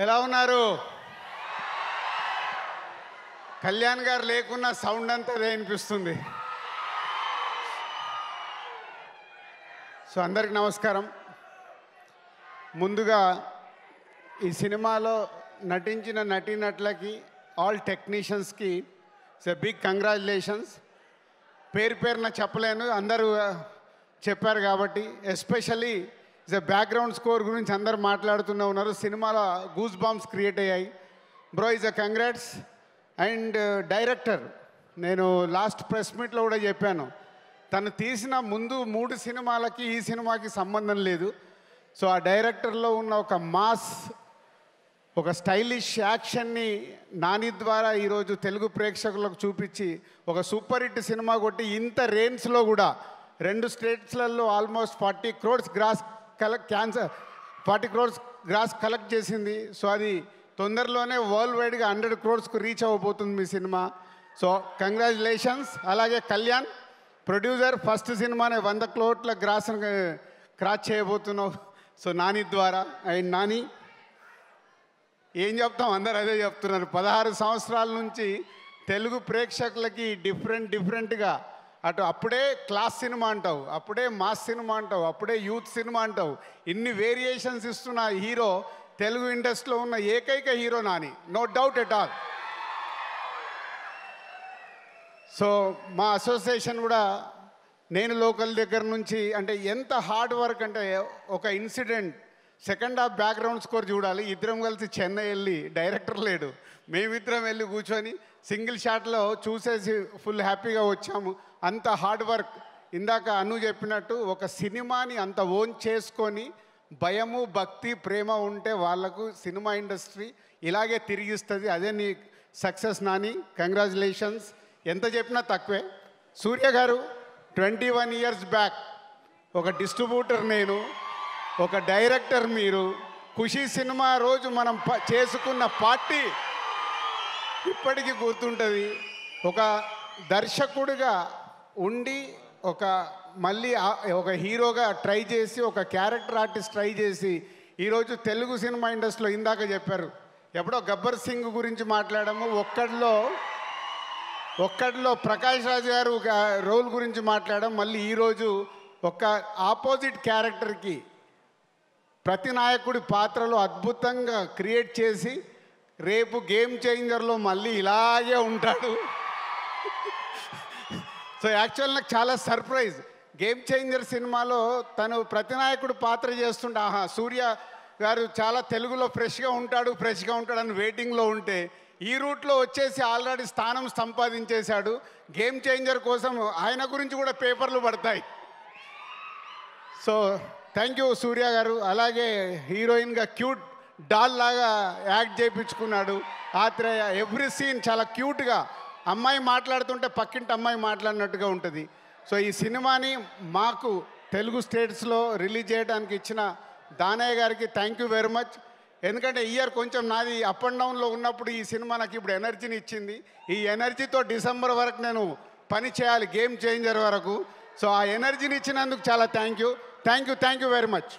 ఎలా ఉన్నారు? కళ్యాణ్ గారు లేకున్నా సౌండ్ అంతా వినిపిస్తుంది. సో అందరికి నమస్కారం. ముందుగా ఈ సినిమాలో నటించిన నటీనటులకి, ఆల్ టెక్నీషియన్స్కి బిగ్ కంగ్రాచులేషన్స్. పేరు పేరున చెప్పలేను, అందరూ చెప్పారు కాబట్టి. ఎస్పెషల్లీ బ్యాక్గ్రౌండ్ స్కోర్ గురించి అందరు మాట్లాడుతూనే ఉన్నారు. సినిమాలో గూస్ బాంబ్స్ క్రియేట్ అయ్యాయి. Bro is a congrats. And director, నేను లాస్ట్ ప్రెస్ మీట్లో కూడా చెప్పాను, తను తీసిన ముందు 3 సినిమాలకి ఈ సినిమాకి సంబంధం లేదు. సో ఆ డైరెక్టర్లో ఉన్న ఒక మాస్, ఒక స్టైలిష్ యాక్షన్ని నాని ద్వారా ఈరోజు తెలుగు ప్రేక్షకులకు చూపించి ఒక సూపర్ హిట్ సినిమా కొట్టి ఇంత రేంజ్లో కూడా 2 స్టేట్స్లలో ఆల్మోస్ట్ 40 crores గ్రాస్ కలెక్ట్ చేసింది. సో అది తొందరలోనే వరల్డ్ వైడ్గా 100 crores రీచ్ అవ్వబోతుంది మీ సినిమా. So congratulations. అలాగే కళ్యాణ్ ప్రొడ్యూసర్, ఫస్ట్ సినిమానే 100 crores క్రాస్ చేయబోతున్నావు. సో నాని ద్వారా. అండ్ నాని ఏం చెప్తాం, అందరు అదే చెప్తున్నారు. 16 సంవత్సరాల నుంచి తెలుగు ప్రేక్షకులకి డిఫరెంట్గా అటు అప్పుడే క్లాస్ సినిమా అంటావు, అప్పుడే మాస్ సినిమా అంటావు, అప్పుడే యూత్ సినిమా అంటావు, ఇన్ని వేరియేషన్స్ ఇస్తున్న హీరో తెలుగు ఇండస్ట్రీలో ఉన్న ఏకైక hero Nani, no doubt at all. So మా అసోసియేషన్ కూడా నేను లోకల్ దగ్గర నుంచి, అంటే ఎంత హార్డ్ వర్క్ అంటే, ఒక incident second half background score చూడాలి. ఇద్దరం కలిసి చెన్నై వెళ్ళి, డైరెక్టర్ లేడు, మేమిద్దరం వెళ్ళి కూర్చొని సింగిల్ షాట్లో చూసేసి ఫుల్ హ్యాపీగా వచ్చాము. అంత హార్డ్ వర్క్. ఇందాక అను చెప్పినట్టు ఒక సినిమాని అంత ఓన్ చేసుకొని భయము, భక్తి, ప్రేమ ఉంటే వాళ్లకు సినిమా ఇండస్ట్రీ ఇలాగే తిరిగిస్తుంది. అదే నీ సక్సెస్ నాని. కంగ్రాచులేషన్స్. ఎంత చెప్పినా తక్కువే. సూర్య గారు 21 years బ్యాక్ ఒక డిస్ట్రిబ్యూటర్ నేను, ఒక డైరెక్టర్ మీరు. ఖుషీ సినిమా రోజు మనం చేసుకున్న పార్టీ ఇప్పటికీ గుర్తుంటుంది. ఒక దర్శకుడిగా ఉండి మళ్ళీ ఒక హీరోగా ట్రై చేసి, ఒక క్యారెక్టర్ ఆర్టిస్ట్ ట్రై చేసి ఈరోజు తెలుగు సినిమా ఇండస్ట్రీలో, ఇందాక చెప్పారు ఎప్పుడో గబ్బర్ సింగ్ గురించి మాట్లాడాము, ఒక్కడిలో ప్రకాష్ రాజ్ గారు రోల్ గురించి మాట్లాడాం. మళ్ళీ ఈరోజు ఒక ఆపోజిట్ క్యారెక్టర్కి ప్రతి నాయకుడి పాత్రలో అద్భుతంగా క్రియేట్ చేసి రేపు గేమ్ చేంజర్లో మళ్ళీ ఇలాగే ఉంటాడు. సో యాక్చువల్ నాకు చాలా సర్ప్రైజ్. గేమ్ చేంజర్ సినిమాలో తను ప్రతినాయకుడు పాత్ర చేస్తుంటే, ఆహా సూర్య గారు చాలా తెలుగులో ఫ్రెష్గా ఉంటాడు అని వెయిటింగ్లో ఉంటే, ఈ రూట్లో వచ్చేసి ఆల్రెడీ స్థానం సంపాదించేశాడు. గేమ్ చేంజర్ కోసం ఆయన గురించి కూడా పేపర్లు పడతాయి. సో థ్యాంక్ యూ సూర్య గారు. అలాగే హీరోయిన్గా క్యూట్ డాల్ లాగా యాక్ట్ చేయించుకున్నాడు. ఆత్రేయ ఎవ్రీ సీన్ చాలా క్యూట్గా, అమ్మాయి మాట్లాడుతుంటే పక్కింటి అమ్మాయి మాట్లాడినట్టుగా ఉంటుంది. సో ఈ సినిమాని మాకు తెలుగు స్టేట్స్లో రిలీజ్ చేయడానికి ఇచ్చిన దానయ్య గారికి థ్యాంక్ యూ వెరీ మచ్. ఎందుకంటే ఇయర్ కొంచెం నాది అప్ అండ్ డౌన్లో ఉన్నప్పుడు ఈ సినిమా నాకు ఇప్పుడు ఎనర్జీని ఇచ్చింది. ఈ ఎనర్జీతో డిసెంబర్ వరకు నేను పని చేయాలి, గేమ్ చేంజర్ వరకు. సో ఆ ఎనర్జీని ఇచ్చినందుకు చాలా థ్యాంక్ యూ వెరీ మచ్.